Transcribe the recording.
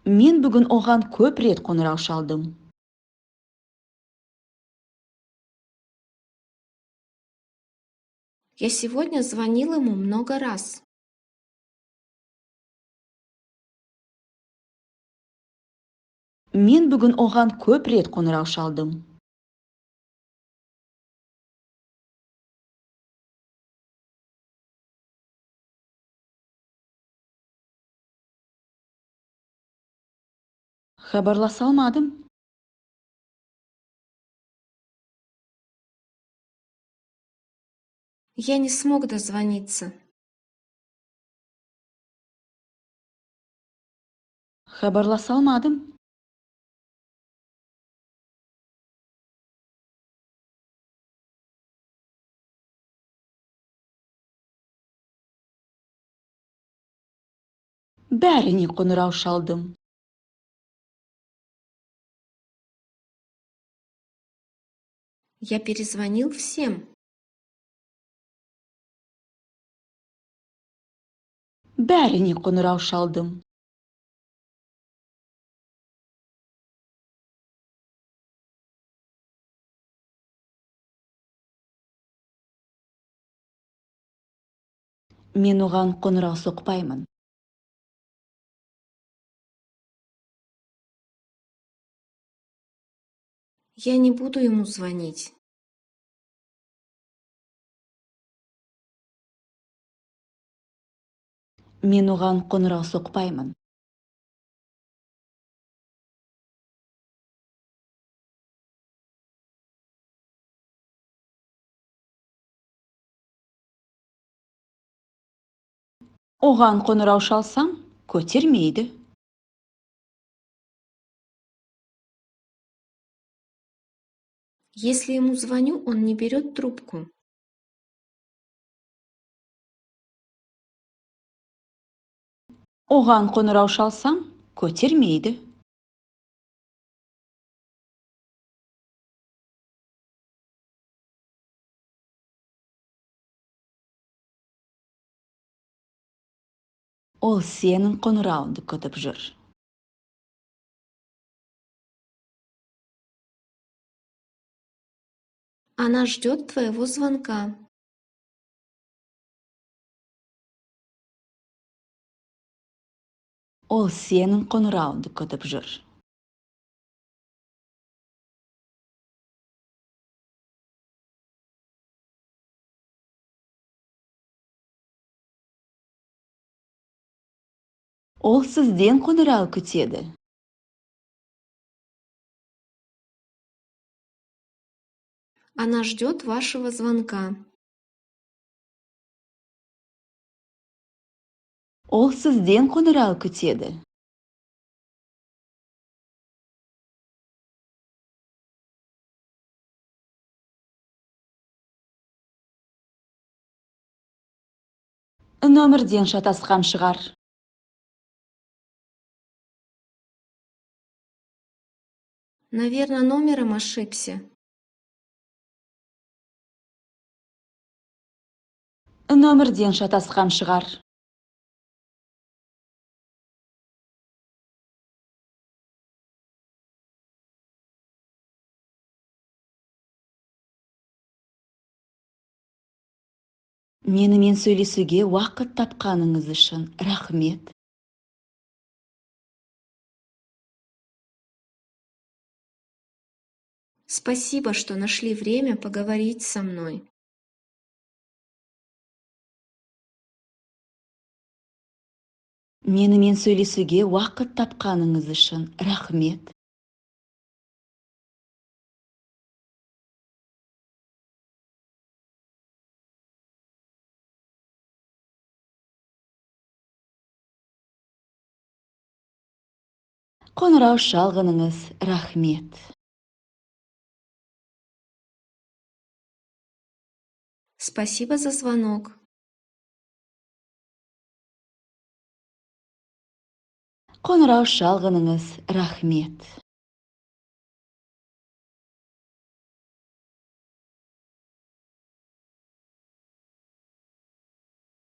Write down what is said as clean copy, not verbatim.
Мен бүгін оған көп рет қоңырау шалдым. Я сегодня звонил ему много раз. Мен бүгін оған көп рет қоңырау шалдым. Хабарласа алмадым. Я не смог дозвониться. Хабарласа алмадым. Бәріне қоңырау шалдым. Я перезвонил всем. Бәріне қоңырау шалдым. Мен оған қоңырау соқпаймын. Я не буду ему звонить. Мен оған қоңырау соқпаймын. Оған қоңырау шалсам, көтермейді. Если ему звоню, он не берет трубку. Оған қоңырау шалсам, көтермейді. Ол сенің қоңырауыңды күтіп жүр. Она ждет твоего звонка. Ол сенің қоңырауыңды күтіп жүр. Ол сізден қоңырау күтеді. Она ждет вашего звонка. Ол сізден қоңырау күтеді. Нөмірден шатасқан шығар. Наверное, номером ошибся. Нөмірден шатасқан шығар. Менімен сөйлесуге уақыт тапқаныңыз үшін рахмет. Спасибо, что нашли время поговорить со мной. Менімен сөйлесуге уақыт тапқаныңыз үшін рахмет. Қоңырау шалғаныңыз рахмет. Спасибо за звонок. Қоңырау шалғаныңыз рахмет.